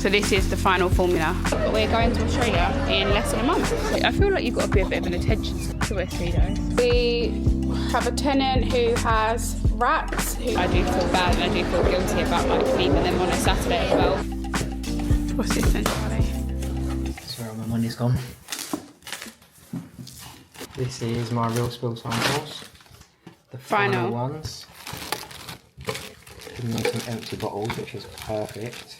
So this is the final formula. We're going to Australia in less than a month. I feel like you've got to be a bit of an attention to us, though. We have a tenant who has rats. I do feel bad and I do feel guilty about like leaving them on a Saturday as well. What's this then, Charlie? Sorry, my money's gone. This is my real spill samples. The final ones. Giving me some empty bottles, which is perfect.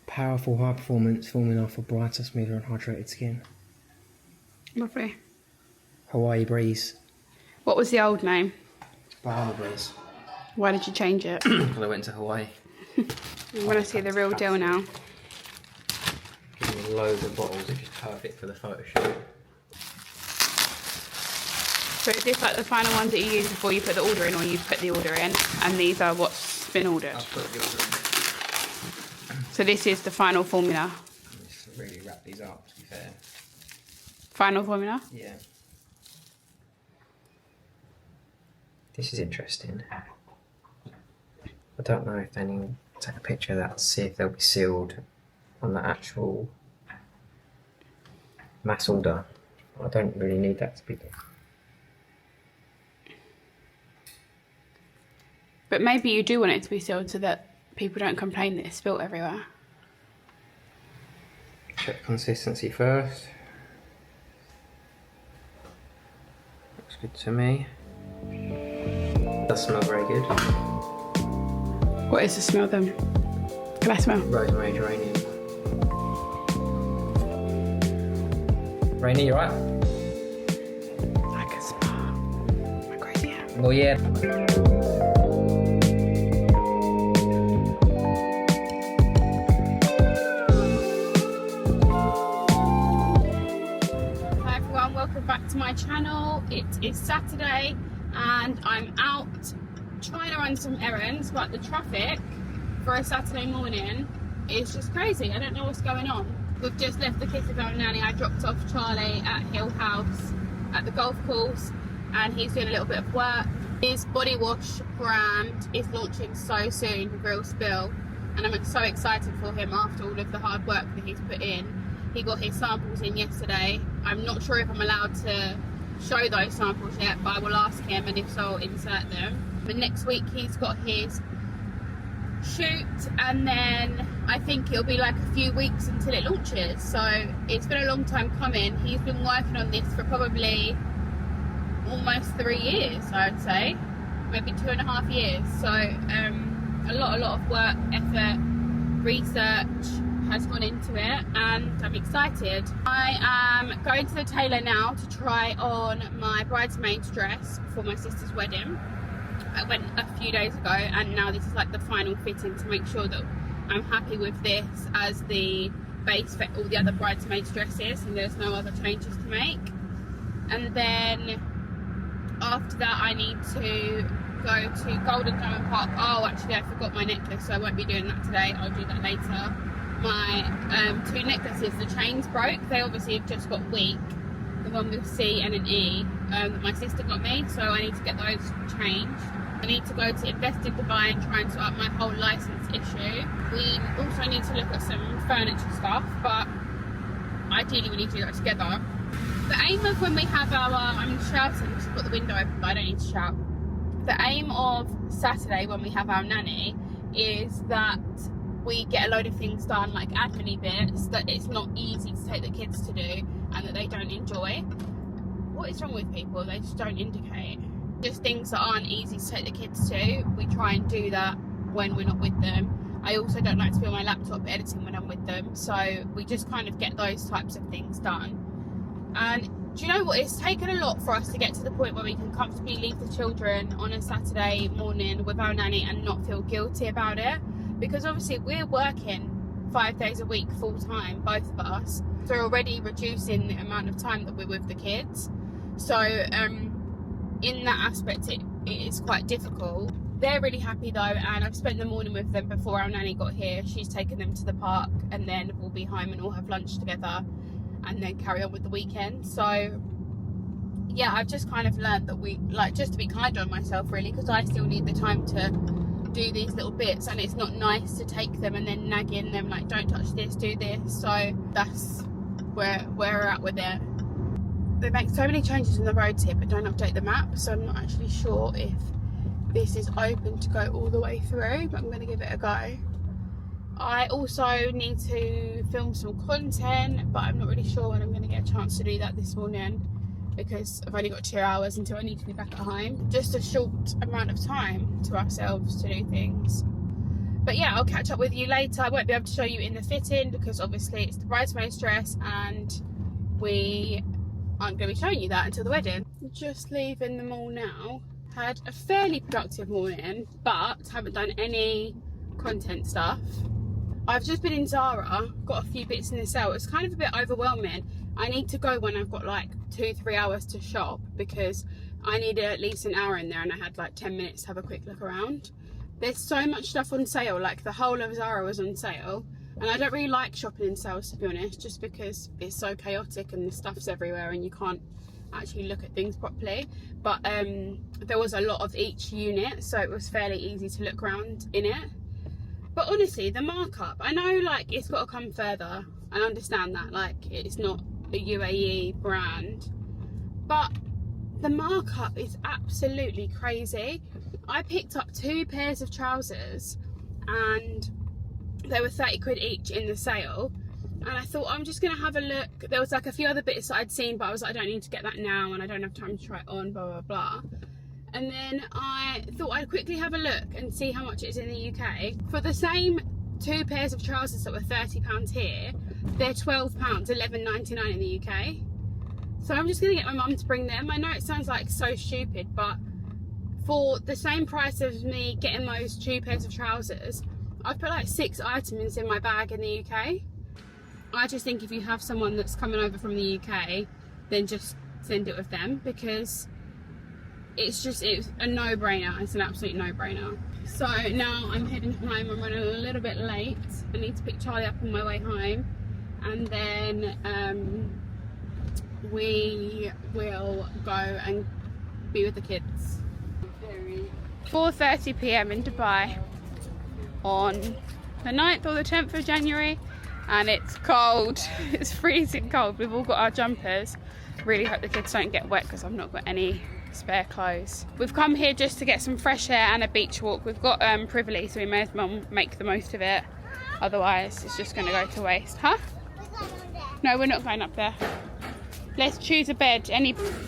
Powerful high performance formula for brighter, smoother and hydrated skin. Lovely. Hawaii Breeze. What was the old name? Bahama Breeze. Why did you change it? Because I went to Hawaii. I want to see the real deal now. Giving me loads of bottles, which is perfect for the photo shoot. So is this like the final ones that you use before you put the order in, or you put the order in, and these are what's been ordered? I'll put the order in. So this is the final formula. Just really wrap these up, to be fair. Final formula? Yeah. This is interesting. I don't know if they need to take a picture of that to see if they'll be sealed on the actual mass order. I don't really need that to be done. But maybe you do want it to be sealed so that people don't complain that it's spilt everywhere. Check consistency first. Looks good to me. Does smell very good. What is the smell then? Can I smell? Rosemary geranium. Rainy, you right? I can smell. Am I crazy? Well, yeah. Welcome back to my channel. It is Saturday and I'm out trying to run some errands, but the traffic for a Saturday morning is just crazy. I don't know what's going on. We've just left the kids with our nanny. I dropped off Charlie at Hill House at the golf course and he's doing a little bit of work. His body wash brand is launching so soon, Real Spill, and I'm so excited for him after all of the hard work that he's put in. He got his samples in yesterday. I'm not sure if I'm allowed to show those samples yet, but I will ask him, and if so, I'll insert them. But next week he's got his shoot, and then I think it'll be like a few weeks until it launches. So it's been a long time coming. He's been working on this for probably almost 3 years, I would say, maybe 2.5 years. So a lot of work, effort, research has gone into it, and I'm excited. I am going to the tailor now to try on my bridesmaid's dress for my sister's wedding. I went a few days ago and now this is like the final fitting to make sure that I'm happy with this as the base for all the other bridesmaids' dresses and there's no other changes to make. And then after that I need to go to Golden Diamond Park. Oh, actually I forgot my necklace, so I won't be doing that today. I'll do that later. My 2 necklaces, the chains broke. They obviously have just got weak. The one with C and an E that my sister got me, so I need to get those changed. I need to go to Invest in Dubai and try and sort out my whole license issue. We also need to look at some furniture stuff, but ideally we need to do that together. The aim of when we have our, I'm shouting because I've got the window open, but I don't need to shout. The aim of Saturday when we have our nanny is that we get a load of things done, like admin bits that it's not easy to take the kids to do and that they don't enjoy. What is wrong with people? They just don't indicate. Just things that aren't easy to take the kids to, we try and do that when we're not with them. I also don't like to be on my laptop editing when I'm with them, so we just kind of get those types of things done. And do you know what? It's taken a lot for us to get to the point where we can comfortably leave the children on a Saturday morning with our nanny and not feel guilty about it. Because obviously we're working 5 days a week full time, both of us. So we're already reducing the amount of time that we're with the kids. So in that aspect it is quite difficult. They're really happy though, and I've spent the morning with them before our nanny got here. She's taken them to the park and then we'll be home and all have lunch together and then carry on with the weekend. So yeah, I've just kind of learned that we, like, just to be kind on myself really, because I still need the time to do these little bits, and it's not nice to take them and then nagging them like, don't touch this, do this. So that's where we're at with it. They make so many changes in the roads here but don't update the map, so I'm not actually sure if this is open to go all the way through, but I'm going to give it a go. I also need to film some content, but I'm not really sure when I'm going to get a chance to do that this morning, because I've only got 2 hours until I need to be back at home. Just a short amount of time to ourselves to do things. But yeah, I'll catch up with you later. I won't be able to show you in the fitting because obviously it's the bridesmaid's dress and we aren't going to be showing you that until the wedding. Just leaving the mall now. Had a fairly productive morning, but haven't done any content stuff. I've just been in Zara, got a few bits in the sale. It's kind of a bit overwhelming. I need to go when I've got like 2-3 hours to shop, because I need at least an hour in there, and I had like 10 minutes to have a quick look around. There's so much stuff on sale, like the whole of Zara was on sale, and I don't really like shopping in sales, to be honest, just because it's so chaotic and the stuff's everywhere and you can't actually look at things properly. But there was a lot of each unit, so it was fairly easy to look around in it. But honestly, the markup, I know like it's got to come further, I understand that, like it's not a UAE brand, but the markup is absolutely crazy. I picked up 2 pairs of trousers and they were 30 quid each in the sale, and I thought I'm just gonna have a look. There was like a few other bits that I'd seen, but I was like, I don't need to get that now and I don't have time to try it on, blah blah blah. And then I thought I'd quickly have a look and see how much it is in the UK. For the same 2 pairs of trousers that were £30 here, they're £12, £11.99 in the UK. So I'm just gonna get my mum to bring them. I know it sounds like so stupid, but for the same price of me getting those 2 pairs of trousers, I've put like 6 items in my bag in the UK. I just think if you have someone that's coming over from the UK, then just send it with them, because it's a no-brainer. It's an absolute no-brainer. So now I'm heading home. I'm running a little bit late. I need to pick Charlie up on my way home, and then we will go and be with the kids. 4:30 p.m. in Dubai on the 9th or the 10th of January, and it's cold. It's freezing cold. We've all got our jumpers. Really hope the kids don't get wet because I've not got any spare clothes. We've come here just to get some fresh air and a beach walk. We've got Privilege, so we may as well make the most of it, otherwise it's just going to go to waste. Huh? No, we're not going up there. Let's choose a bed,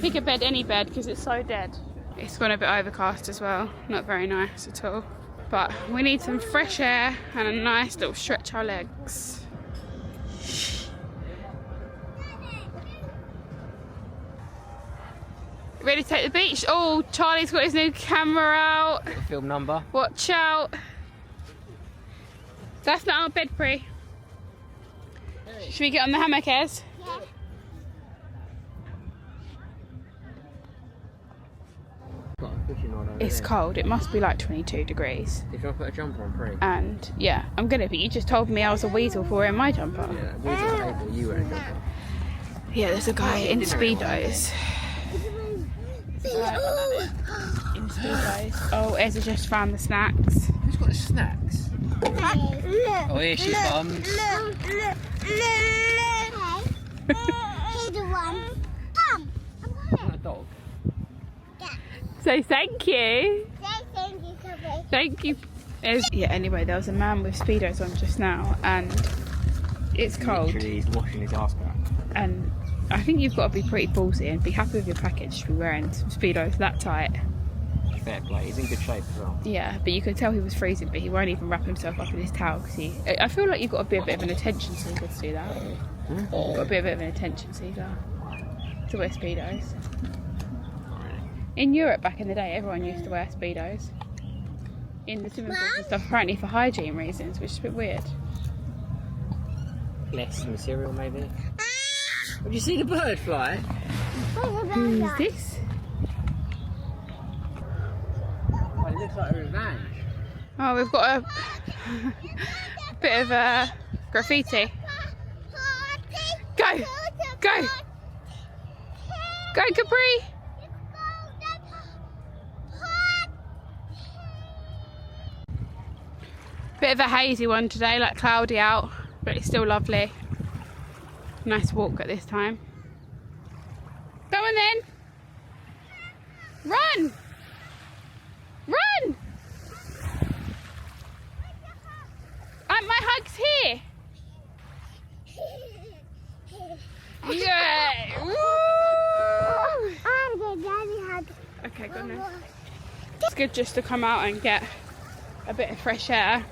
pick a bed, any bed, because it's so dead. It's gone a bit overcast as well, not very nice at all, but we need some fresh air and a nice little stretch our legs. Ready to take the beach? Oh, Charlie's got his new camera out. Film number. Watch out. That's not our bed, Pri. Should we get on the hammock, Ez? Yeah. It's cold. It must be like 22 degrees. If you want to put a jumper on, Pri. And yeah, I'm gonna, but you just told me I was a weasel for wearing my jumper. Yeah, weasel's able, you wear a jumper. Yeah, there's a guy in Speedos. In Speedos. Oh, Ez just found the snacks. Who's got the snacks? Oh, here she comes. Here's the one. Come. Isn't that a dog? Say thank you. Thank you, Sophie. Thank you. Yeah, anyway, there was a man with Speedos on just now, and it's cold. Literally, he's washing his ass back. And I think you've got to be pretty ballsy and be happy with your package to be wearing some Speedos that tight. Fair play, he's in good shape as well. Yeah, but you could tell he was freezing, but he won't even wrap himself up in his towel because I feel like you've got to be a bit of an attention seeker to do that. You've got to be a bit of an attention seeker to wear Speedos. In Europe back in the day, everyone used to wear Speedos in the swimming pools and stuff, apparently for hygiene reasons, which is a bit weird. Less than the cereal, maybe. Have you seen a bird fly? Who's this? Oh, it looks like a revenge. Oh, we've got a bit of graffiti. Go! Go! Go, Capri! Bit of a hazy one today, like cloudy out, but it's still lovely. Nice walk at this time. Go on then. Run! Run! My hug's here. Yeah. Woo! I'm the daddy hug. Okay, go on then. It's good just to come out and get a bit of fresh air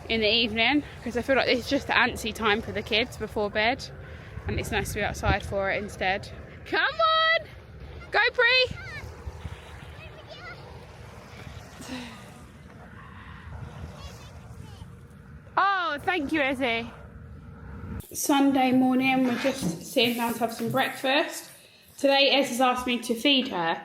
in the evening, because I feel like it's just the antsy time for the kids before bed, and it's nice to be outside for it instead. Come on! Go, Bree! Oh, thank you, Izzy. Sunday morning, we're just sitting down to have some breakfast. Today, Ez has asked me to feed her.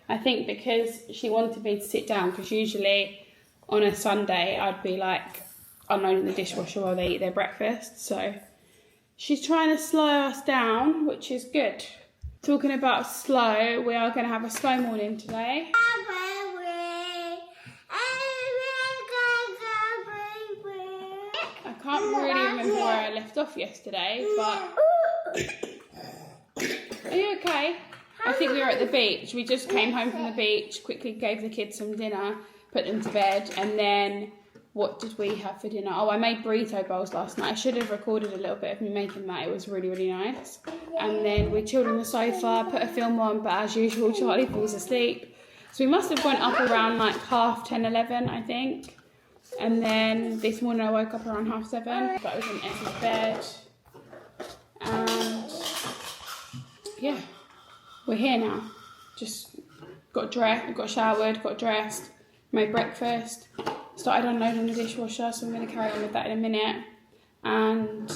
I think because she wanted me to sit down, because usually on a Sunday, I'd be like unloading the dishwasher while they eat their breakfast. So she's trying to slow us down, which is good. Talking about slow, we are going to have a slow morning today. I can't really remember where I left off yesterday, but... Are you okay? I think we were at the beach. We just came home from the beach, quickly gave the kids some dinner, put them to bed, and then what did we have for dinner? Oh, I made burrito bowls last night. I should have recorded a little bit of me making that. It was really, really nice. And then we chilled on the sofa, put a film on, but as usual, Charlie falls asleep. So we must have gone up around like 10:30, 11, I think. And then this morning I woke up around 7:30, but I was in Ess's bed. And yeah, we're here now. Just got dressed, got showered, got dressed, made breakfast, started unloading the dishwasher, so I'm going to carry on with that in a minute. And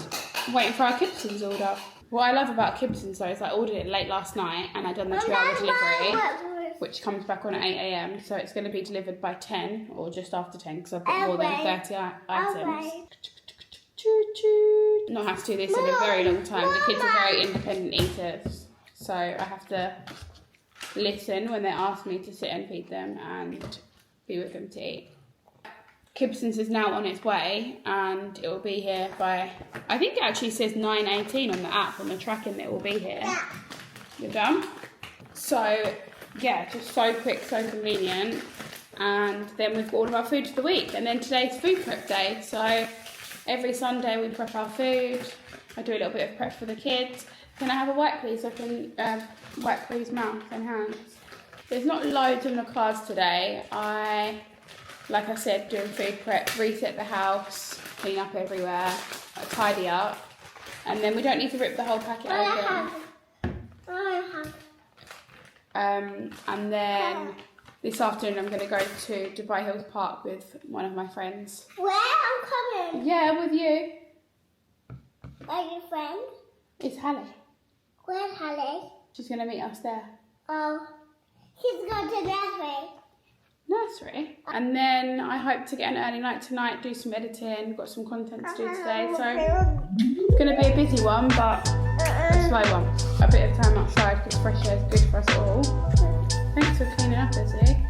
waiting for our Kibson's order. What I love about Kibson's though is I ordered it late last night and I done the 2-hour delivery, which comes back on at 8 AM. So it's going to be delivered by 10 or just after 10 because I've got more than 30 items. Not have to do this in a very long time. The kids are very independent eaters, so I have to listen when they ask me to sit and feed them and be with them to eat. Kibson's is now on its way and it will be here by, I think it actually says 9:18 on the app, on the tracking that it will be here. You're done? So yeah, just so quick, so convenient. And then we've got all of our food for the week, and then today's food prep day. So every Sunday we prep our food. I do a little bit of prep for the kids. Can I have a wipe please? So I can wipe Bree's mouth and hands. There's not loads on the cards today. Like I said, doing food prep, reset the house, clean up everywhere, tidy up, and then we don't need to rip the whole packet open. And then this afternoon I'm going to go to Dubai Hills Park with one of my friends. Where? I'm coming. Yeah, with you. Are you friend? It's Hallie. Where's Hallie? She's going to meet us there. Oh, she's going to nursery. Nursery. And then I hope to get an early night tonight, do some editing, got some content to do today. So it's going to be a busy one, but a slow one. A bit of time outside because fresh air is good for us all. Thanks for cleaning up, Izzy.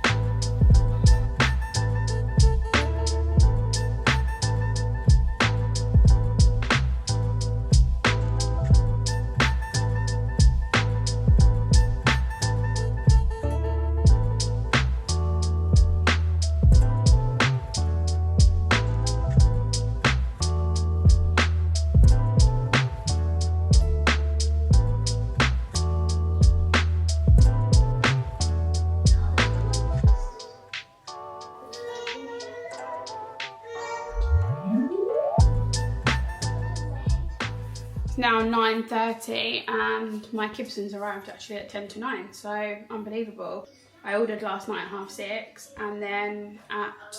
Now 9:30 and my Kibson's arrived actually at 9:10, so unbelievable. I ordered last night at 6:30 and then at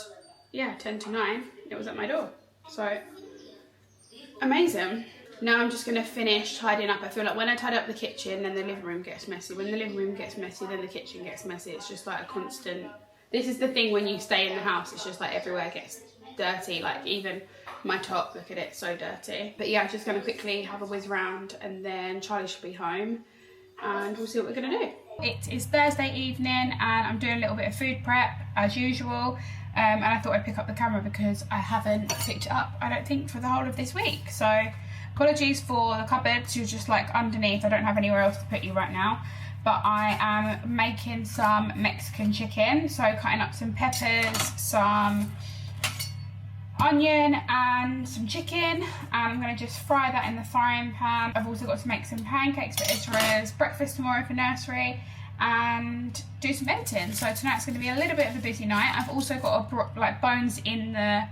9:10 it was at my door, so amazing. Now I'm just going to finish tidying up. I feel like when I tidy up the kitchen then the living room gets messy. When the living room gets messy then the kitchen gets messy. It's just like a constant, this is the thing when you stay in the house, it's just like everywhere gets dirty, like even my top, look at it, so dirty. But yeah, I'm just going to quickly have a whiz round and then Charlie should be home and we'll see what we're going to do. It is Thursday evening and I'm doing a little bit of food prep as usual. and I thought I'd pick up the camera because I haven't picked it up, I don't think, for the whole of this week. So apologies for the cupboards, you're just like underneath, I don't have anywhere else to put you right now. But I am making some Mexican chicken, so cutting up some peppers, some onion and some chicken, and I'm going to just fry that in the frying pan. I've also got to make some pancakes for Ezra's breakfast tomorrow for nursery and do some editing. So tonight's going to be a little bit of a busy night. I've also got like bones in the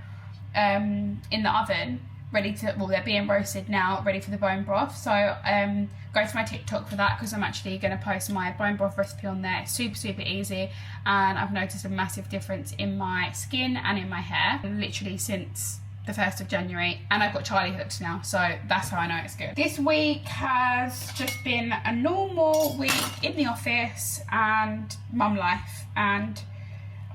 oven ready to, well, they're being roasted now, ready for the bone broth. So go to my TikTok for that because I'm actually going to post my bone broth recipe on there. It's super, super easy, and I've noticed a massive difference in my skin and in my hair literally since the 1st of January, and I've got Charlie hooked now, so that's how I know it's good. This week has just been a normal week in the office and mum life, and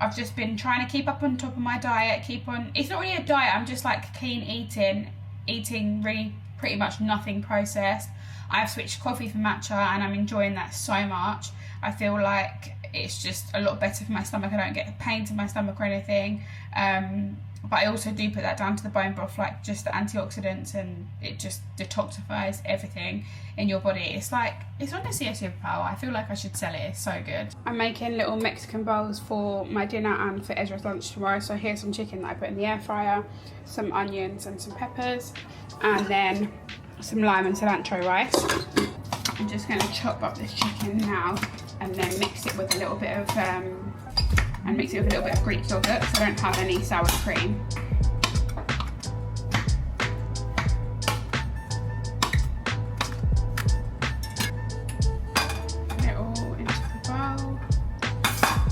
I've just been trying to keep up on top of my diet, it's not really a diet, I'm just like clean eating really pretty much nothing processed. I've switched coffee for matcha and I'm enjoying that so much. I feel like it's just a lot better for my stomach. I don't get pains in my stomach or anything. But I also do put that down to the bone broth, like just the antioxidants, and it just detoxifies everything in your body. It's like, it's honestly a superpower. I feel like I should sell it, it's so good. I'm making little Mexican bowls for my dinner and for Ezra's lunch tomorrow. So here's some chicken that I put in the air fryer, some onions and some peppers, and then some lime and cilantro rice. I'm just going to chop up this chicken now and then mix it with a little bit of Greek yogurt because I don't have any sour cream. Put it all into the bowl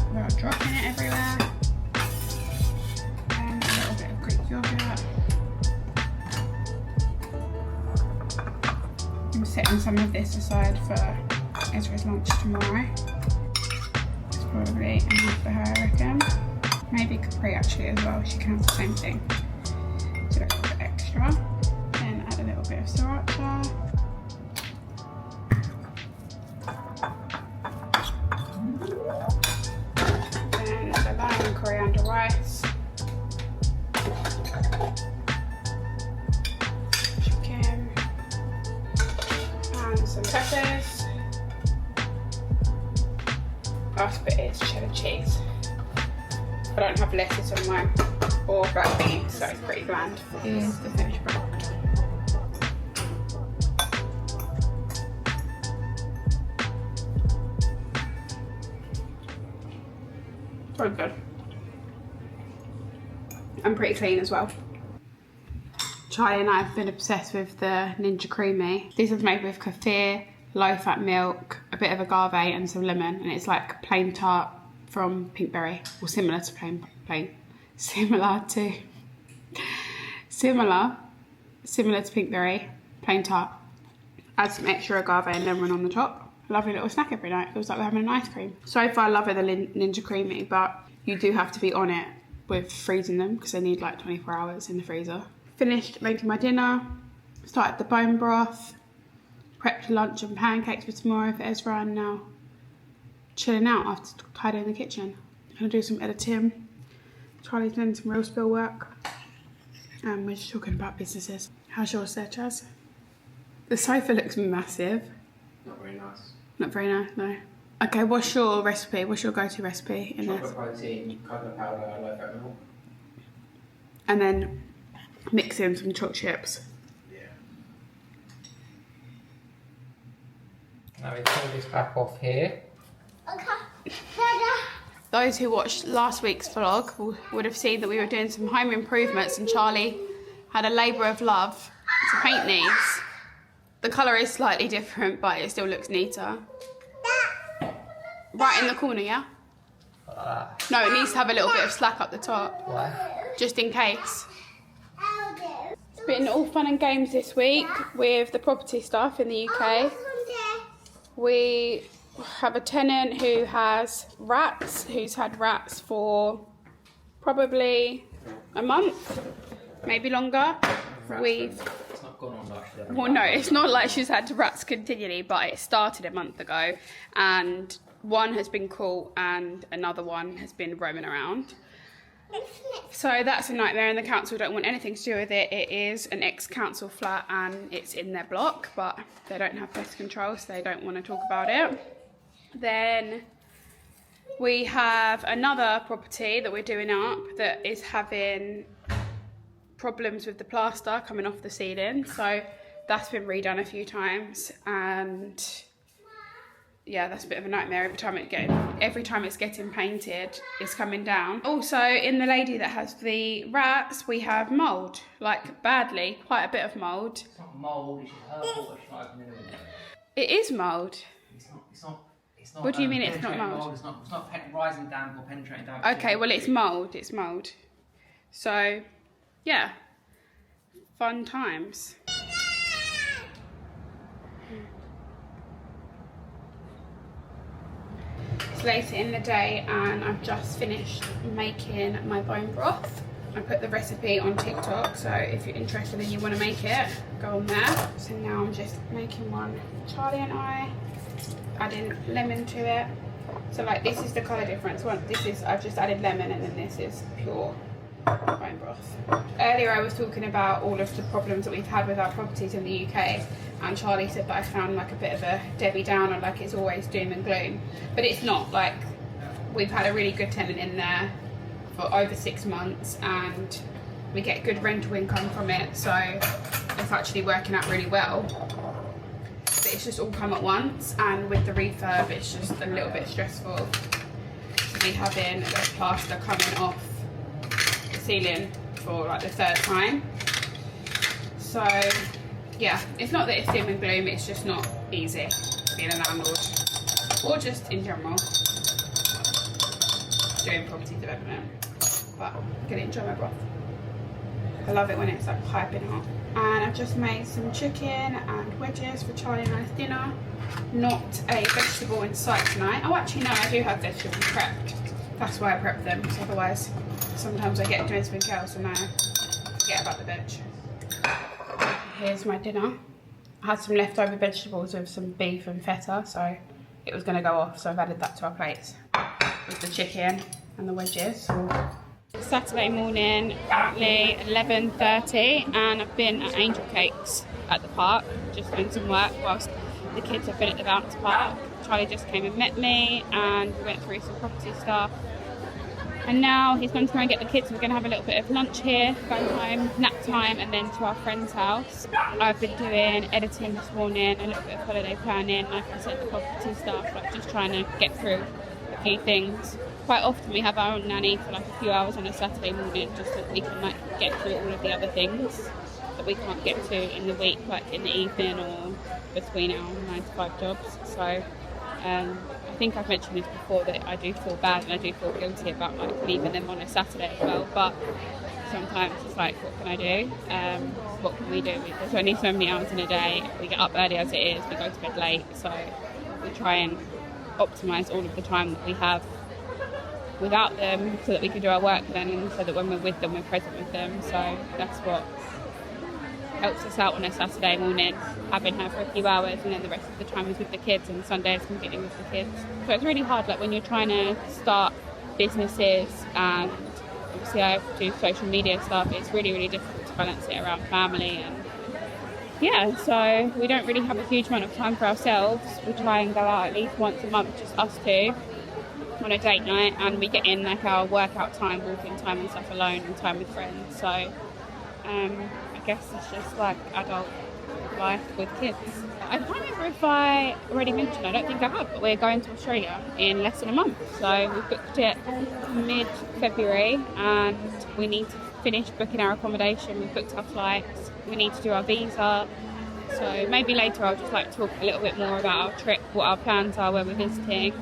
without dropping it everywhere. And a little bit of Greek yogurt. I'm setting some of this aside for Ezra's lunch tomorrow. It's probably enough for her, I reckon. Maybe Capri actually as well, she can have the same thing. Do a little bit extra. Then add a little bit of sriracha. Then the lime and coriander rice. Chicken. And some peppers. Last bit is cheddar cheese. I don't have lettuce on mine or black beans, so it's pretty bland. Here's the finished product. So good. I'm pretty clean as well. Charlie and I have been obsessed with the Ninja Cremi. This is made with kefir, low-fat milk, a bit of agave and some lemon, and it's like plain tart from Pinkberry, or similar to Pinkberry, plain tart. Add some extra agave and lemon on the top. A lovely little snack every night. Feels like we're having an ice cream. So far I love it, the Ninja Cremi, but you do have to be on it with freezing them because they need like 24 hours in the freezer. Finished making my dinner, started the bone broth, prepped lunch and pancakes for tomorrow for Ezra, and now chilling out after tidying the kitchen. I'm gonna do some editing. Charlie's doing some real spill work. And we're just talking about businesses. How's yours there, Chaz? The sofa looks massive. Not very nice. Not very nice, no. Okay, what's your recipe? What's your go-to recipe in Chocolate this? protein, coconut powder, low-fat milk. And then mix in some chocolate chips. Yeah. Now we pull this back off here. Okay. Those who watched last week's vlog would have seen that we were doing some home improvements and Charlie had a labour of love to paint these. The colour is slightly different, but it still looks neater. Right in the corner, yeah? No, it needs to have a little bit of slack up the top. Why? Just in case. It's been all fun and games this week with the property stuff in the UK. We have a tenant who has rats, who's had rats for probably a month, maybe longer. It's not gone on like that. Well, no, it's not like she's had rats continually, but it started a month ago, and one has been caught and another one has been roaming around. So that's a nightmare, and the council don't want anything to do with it. It is an ex-council flat and it's in their block, but they don't have pest control, so they don't want to talk about it. Then we have another property that we're doing up that is having problems with the plaster coming off the ceiling, so that's been redone a few times, and yeah, that's a bit of a nightmare. Every time it's getting painted, it's coming down. Also, in the lady that has the rats, we have mould, like badly, quite a bit of mould. It's not mould, it's just her fault. She's not opening the window. It is mould. It's not. What do you mean it's not mould? It's not rising damp or penetrating damp. Okay, well it's mould. It's mould. So, yeah, fun times. It's later in the day and I've just finished making my bone broth. I put the recipe on TikTok, so if you're interested and you want to make it, go on there. So now I'm just making one for Charlie and I, adding lemon to it. So like this is the colour difference. I've just added lemon, and then this is pure bone broth. Earlier I was talking about all of the problems that we've had with our properties in the UK, and Charlie said that I sound like a bit of a Debbie Downer, like it's always doom and gloom, but it's not. Like, we've had a really good tenant in there for over 6 months and we get good rental income from it, so it's actually working out really well. But it's just all come at once, and with the refurb it's just a little bit stressful to be having the plaster coming off the ceiling for like the 3rd time. So yeah, it's not that it's doom and gloom, it's just not easy being a landlord, or just in general doing property development. But I'm gonna enjoy my broth. I love it when it's like piping hot. And I've just made some chicken and wedges for Charlie and I's dinner. Not a vegetable in sight tonight. Oh, actually no, I do have vegetables prepped. That's why I prep them, because otherwise sometimes I get doing something else and I forget about the veg. Here's my dinner. I had some leftover vegetables with some beef and feta, so it was going to go off, so I've added that to our plates with the chicken and the wedges. Saturday morning, currently 11:30, and I've been at Angel Cakes at the park, just doing some work whilst the kids have been at the bounce park. Charlie just came and met me, and we went through some property stuff. And now he's going to try and get the kids. We're going to have a little bit of lunch here, go home, nap time, and then to our friend's house. I've been doing editing this morning, a little bit of holiday planning, like I said, the property stuff, like just trying to get through a few things. Quite often we have our own nanny for like a few hours on a Saturday morning, just so that we can like get through all of the other things that we can't get to in the week, like in the evening or between our 9 to 5 jobs. So I think I've mentioned this before, that I do feel bad and I do feel guilty about like leaving them on a Saturday as well, but sometimes it's like, what can I do? What can we do? There's only so many hours in a day. We get up early as it is, we go to bed late, so we try and optimise all of the time that we have without them, so that we can do our work then, and so that when we're with them, we're present with them. So that's what helps us out on a Saturday morning, having her for a few hours, and then the rest of the time is with the kids, and Sunday is completely with the kids. So it's really hard, like when you're trying to start businesses, and obviously I do social media stuff, it's really, really difficult to balance it around family. And yeah, so we don't really have a huge amount of time for ourselves. We try and go out at least once a month, just us two, on a date night, and we get in like our workout time, walking time and stuff alone, and time with friends. So I guess it's just like adult life with kids. I can't remember if I already mentioned, I don't think I have, but we're going to Australia in less than a month. So we booked it mid-February, and we need to finish booking our accommodation. We've booked our flights, we need to do our visa. So maybe later I'll just like talk a little bit more about our trip, what our plans are, where we're visiting,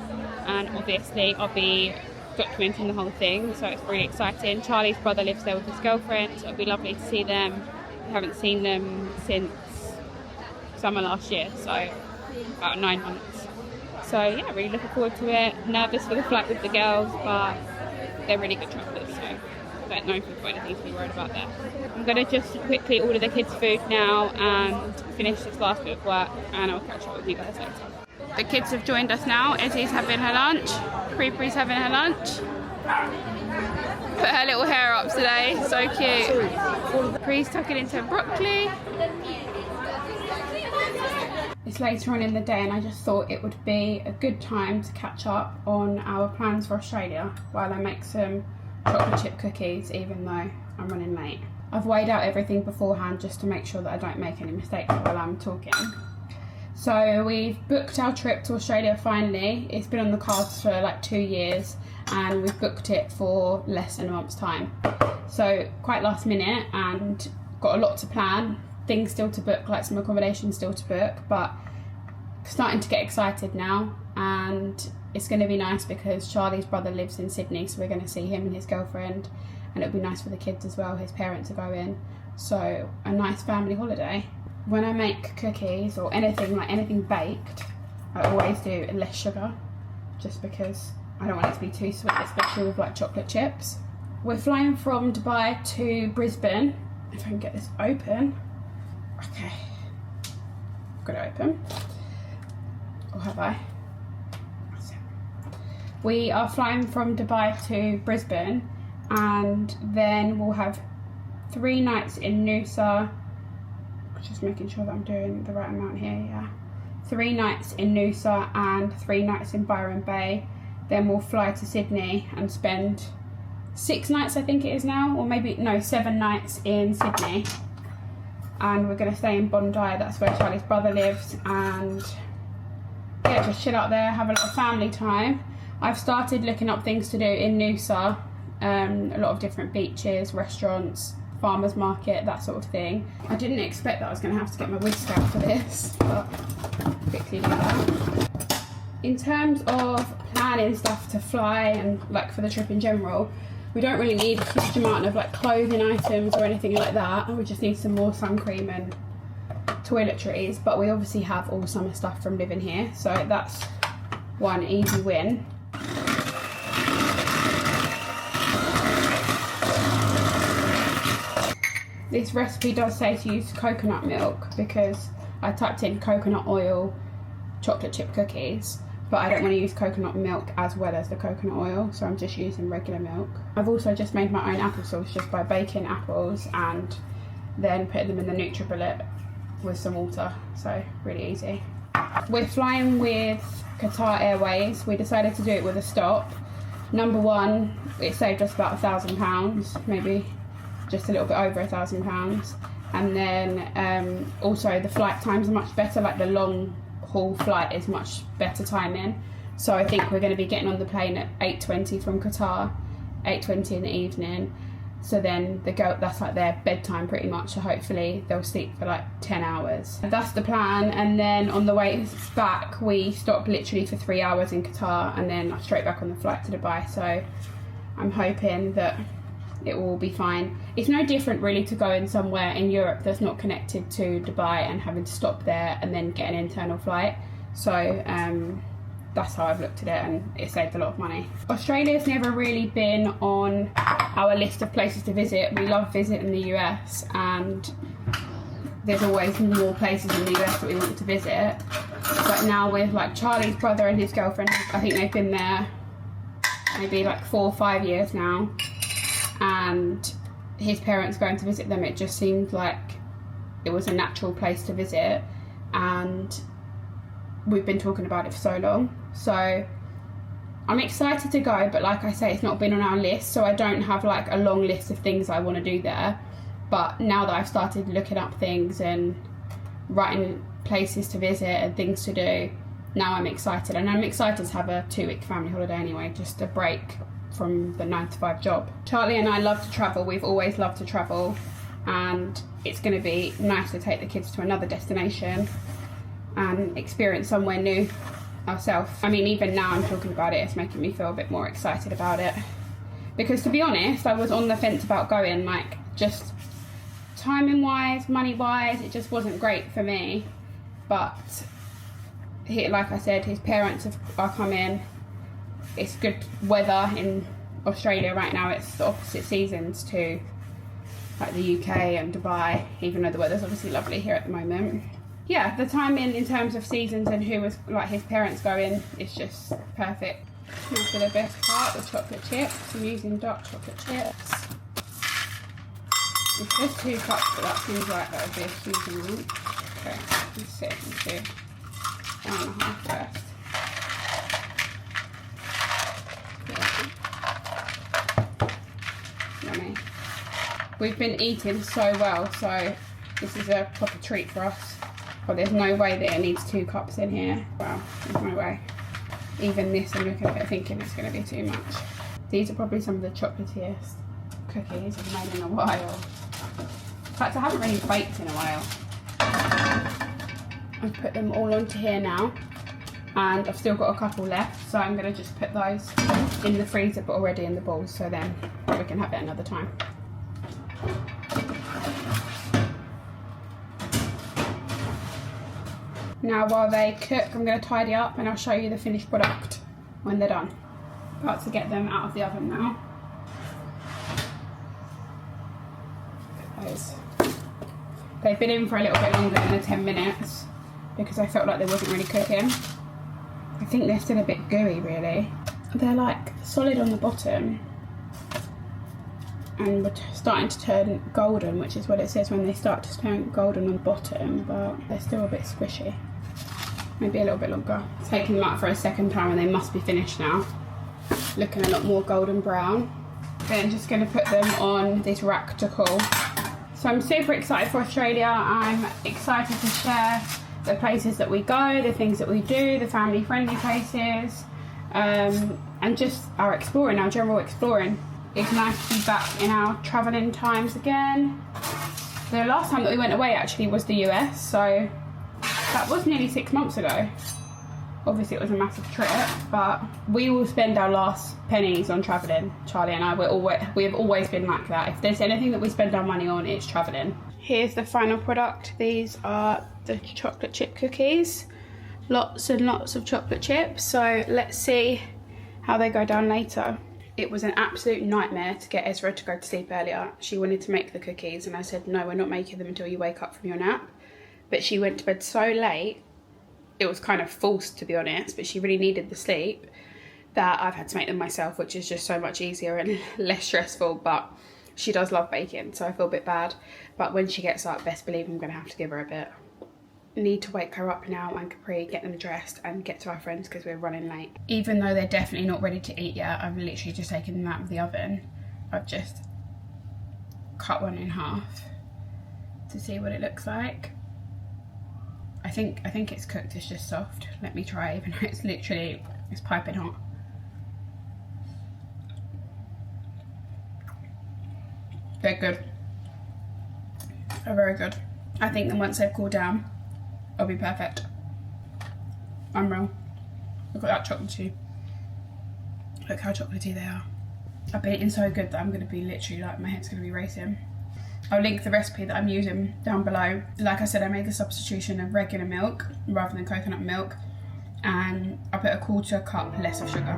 and obviously I'll be documenting the whole thing, so it's really exciting. Charlie's brother lives there with his girlfriend, so it'll be lovely to see them. We haven't seen them since summer last year, so about 9 months. So yeah, really looking forward to it. Nervous for the flight with the girls, but they're really good travellers, so I don't know if we've got anything to be worried about there. I'm going to just quickly order the kids' food now and finish this last bit of work, and I'll catch up with you guys later. The kids have joined us now. Izzy's having her lunch, Creepery's having her lunch, put her little hair up today. So cute. Pree's tucking into broccoli. It's later on in the day and I just thought it would be a good time to catch up on our plans for Australia while I make some chocolate chip cookies, even though I'm running late. I've weighed out everything beforehand just to make sure that I don't make any mistakes while I'm talking. So we've booked our trip to Australia finally. It's been on the cards for like 2 years and we've booked it for less than a month's time. So quite last minute and got a lot to plan. Things still to book, like some accommodation still to book, but starting to get excited now. And it's going to be nice because Charlie's brother lives in Sydney, so we're going to see him and his girlfriend, and it'll be nice for the kids as well. His parents are going, so a nice family holiday. When I make cookies or anything baked, I always do less sugar, just because I don't want it to be too sweet, especially with like chocolate chips. We're flying from Dubai to Brisbane. If I can get this open. Okay, got it open. Or have I? We are flying from Dubai to Brisbane and then we'll have 3 nights in Noosa. Just making sure that I'm doing the right amount here, yeah. 3 nights in Noosa and 3 nights in Byron Bay. Then we'll fly to Sydney and spend 6 nights, I think it is now, or maybe, no, 7 nights in Sydney. And we're going to stay in Bondi, that's where Charlie's brother lives, and yeah, just chill out there, have a lot of family time. I've started looking up things to do in Noosa, a lot of different beaches, restaurants, farmers market, that sort of thing. I didn't expect that I was going to have to get my whisk out for this, but quickly do that. In terms of planning stuff to fly and like for the trip in general, we don't really need a huge amount of like clothing items or anything like that. We just need some more sun cream and toiletries, but we obviously have all summer stuff from living here, so that's one easy win. This recipe does say to use coconut milk because I typed in coconut oil chocolate chip cookies, but I don't want to use coconut milk as well as the coconut oil, so I'm just using regular milk. I've also just made my own applesauce just by baking apples and then putting them in the NutriBullet with some water, so really easy. We're flying with Qatar Airways. We decided to do it with a stop. Number one, it saved us about £1,000, maybe just a little bit over £1,000, and then also the flight times are much better, like the long haul flight is much better timing. So I think we're going to be getting on the plane at 8:20 from Qatar, 8:20 in the evening. So then that's like their bedtime pretty much, so hopefully they'll sleep for like 10 hours. That's the plan, and then on the way back we stop literally for 3 hours in Qatar and then straight back on the flight to Dubai, so I'm hoping that it will be fine. It's no different really to going somewhere in Europe that's not connected to Dubai and having to stop there and then get an internal flight. So that's how I've looked at it, and it saved a lot of money. Australia's never really been on our list of places to visit. We love visiting the US, and there's always more places in the US that we want to visit. But now with like Charlie's brother and his girlfriend, I think they've been there maybe like 4 or 5 years now, and his parents going to visit them, it just seemed like it was a natural place to visit, and we've been talking about it for so long. So I'm excited to go, but like I say, it's not been on our list, so I don't have like a long list of things I want to do there. But now that I've started looking up things and writing places to visit and things to do, now I'm excited. And I'm excited to have a 2-week family holiday anyway, just a break from the 9-to-5 job. Charlie and I love to travel. We've always loved to travel, and it's going to be nice to take the kids to another destination and experience somewhere new ourselves. I mean, even now I'm talking about it, it's making me feel a bit more excited about it, because to be honest, I was on the fence about going, like just timing wise, money wise, it just wasn't great for me. But like I said, his parents are coming. It's good weather in Australia right now. It's the opposite seasons to like the UK and Dubai, even though the weather's obviously lovely here at the moment. Yeah, the timing in terms of seasons and who was like his parents going is just perfect. Now for the best part, the chocolate chips. I'm using dark chocolate chips. It's just 2 cups, but that seems like that would be a huge amount. Okay, let's see, let's do 1.5 first. Yeah. Yummy. We've been eating so well, so this is a proper treat for us. But there's no way that it needs 2 cups in here. Wow, there's no way. Even this, I'm looking at it thinking it's going to be too much. These are probably some of the chocolatiest cookies I've made in a while. In fact, I haven't really baked in a while. I've put them all onto here now, and I've still got a couple left, so I'm going to just put those in the freezer but already in the balls, so then we can have it another time. Now while they cook, I'm going to tidy up and I'll show you the finished product when they're done. About to get them out of the oven now. They've been in for a little bit longer than the 10 minutes because I felt like they wasn't really cooking. I think they're still a bit gooey really. They're like solid on the bottom and we're starting to turn golden, which is what it says when they start to turn golden on the bottom, but they're still a bit squishy. Maybe a little bit longer. Taking them out for a second time and they must be finished now. Looking a lot more golden brown. Then just going to put them on this rack to cool. So I'm super excited for Australia. I'm excited to share the places that we go, the things that we do, the family friendly places, and just our exploring, our general exploring. It's nice to be back in our travelling times again. The last time that we went away actually was the US, so that was nearly 6 months ago. Obviously it was a massive trip, but we will spend our last pennies on travelling. Charlie and I, we have always been like that. If there's anything that we spend our money on, it's travelling. Here's the final product. These are the chocolate chip cookies. Lots and lots of chocolate chips, so let's see how they go down later. It was an absolute nightmare to get Ezra to go to sleep earlier. She wanted to make the cookies and I said, no, we're not making them until you wake up from your nap. But she went to bed so late, it was kind of forced to be honest, but she really needed the sleep, that I've had to make them myself, which is just so much easier and less stressful. But she does love baking, so I feel a bit bad. But when she gets up, best believe I'm going to have to give her a bit. Need to wake her up now and Capri, get them dressed and get to our friends because we're running late. Even though they're definitely not ready to eat yet, I've literally just taken them out of the oven. I've just cut one in half to see what it looks like. I think it's cooked, it's just soft. Let me try, even though it's piping hot. They're good. They're very good. I think that once they've cooled down, it'll be perfect. Unreal. Look at that chocolatey. Look how chocolatey they are. I've been eating so good that I'm going to be literally like, my head's going to be racing. I'll link the recipe that I'm using down below. Like I said, I made the substitution of regular milk rather than coconut milk, and I put a 1/4 cup less of sugar.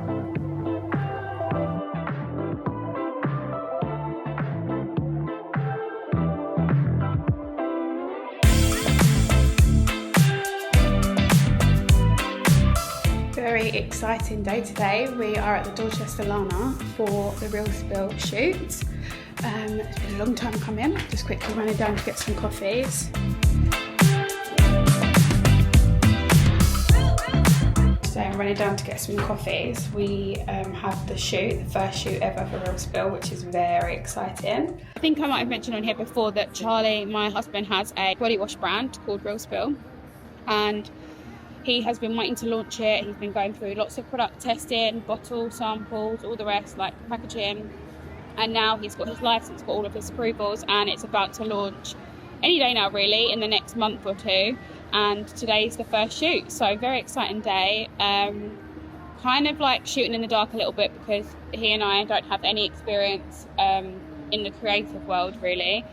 Very exciting day today. We are at the Dorchester Lana for the Real Spill shoot. It's been a long time coming. Just quickly running down to get some coffees. So I'm running down to get some coffees. We have the shoot, the first shoot ever for Real Spill, which is very exciting. I think I might have mentioned on here before that Charlie, my husband, has a body wash brand called Real Spill, and he has been waiting to launch it. He's been going through lots of product testing, bottle samples, all the rest, like packaging. And now he's got his license, got all of his approvals, and it's about to launch any day now, really, in the next month or two. And today's the first shoot, so very exciting day. Kind of like shooting in the dark a little bit because he and I don't have any experience in the creative world, really.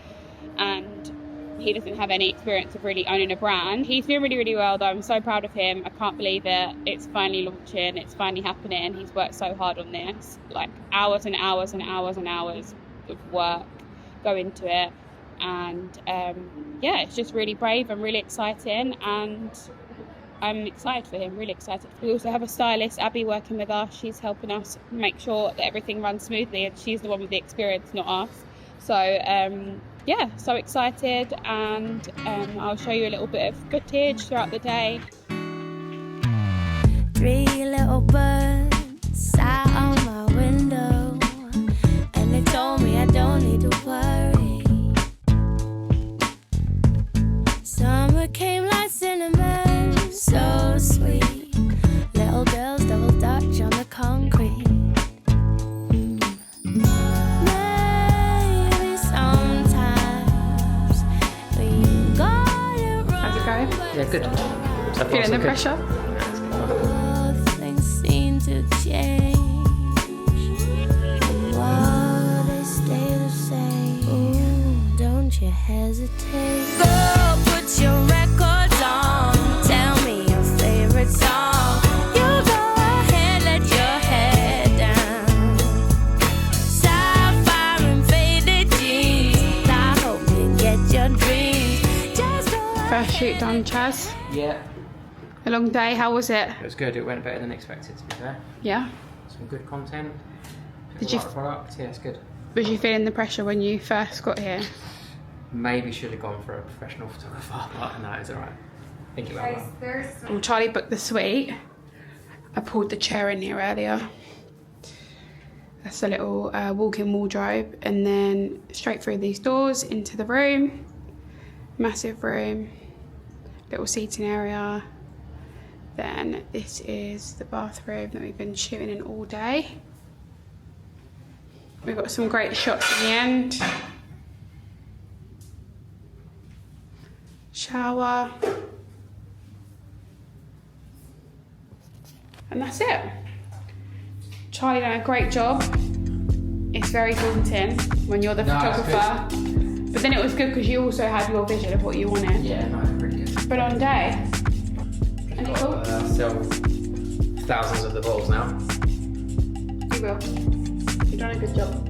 And he doesn't have any experience of really owning a brand. He's doing really, really well though. I'm so proud of him. I can't believe it. It's finally launching. It's finally happening. He's worked so hard on this. Like hours and hours and hours and hours of work go into it. And yeah, it's just really brave and really exciting. And I'm excited for him, really excited. We also have a stylist, Abby, working with us. She's helping us make sure that everything runs smoothly, and she's the one with the experience, not us. So yeah, so excited, and I'll show you a little bit of footage throughout the day. 3 little birds sat on my window, and they told me I don't need to worry. Summer came like cinnamon, so sweet. Little girls double dutch on the concrete. Maybe sometimes we got it wrong. How's it going? Yeah, good. So far, Feeling so the good. pressure? Things seem to change, but while they stay the same, ooh, don't you hesitate. Go put your records on, tell me your favorite song. You go ahead, let your head down. Sapphire and faded jeans, I hope you get your dreams. Just go First shoot done, Chaz. Yeah, A long day, how was it? it was good. It went better than expected, to be fair. Yeah? Some good content. Did a you- lot of product? Yeah, it's good. Was you feeling the pressure when you first got here? Maybe should have gone for a professional photographer, but no, it's alright. I think it went well. Well, Charlie booked the suite. I pulled the chair in here earlier. That's a little walk-in wardrobe, and then straight through these doors into the room. Massive room, little seating area. Then this is the bathroom that we've been shooting in all day. We've got some great shots at the end. Shower. And that's it. Charlie done a great job. It's very daunting when you're the No, it's photographer. But then it was good because you also had your vision of what you wanted. Yeah, no, pretty good. But on day, any Got, thoughts? sell thousands of the bottles now. You will. You've done a good job.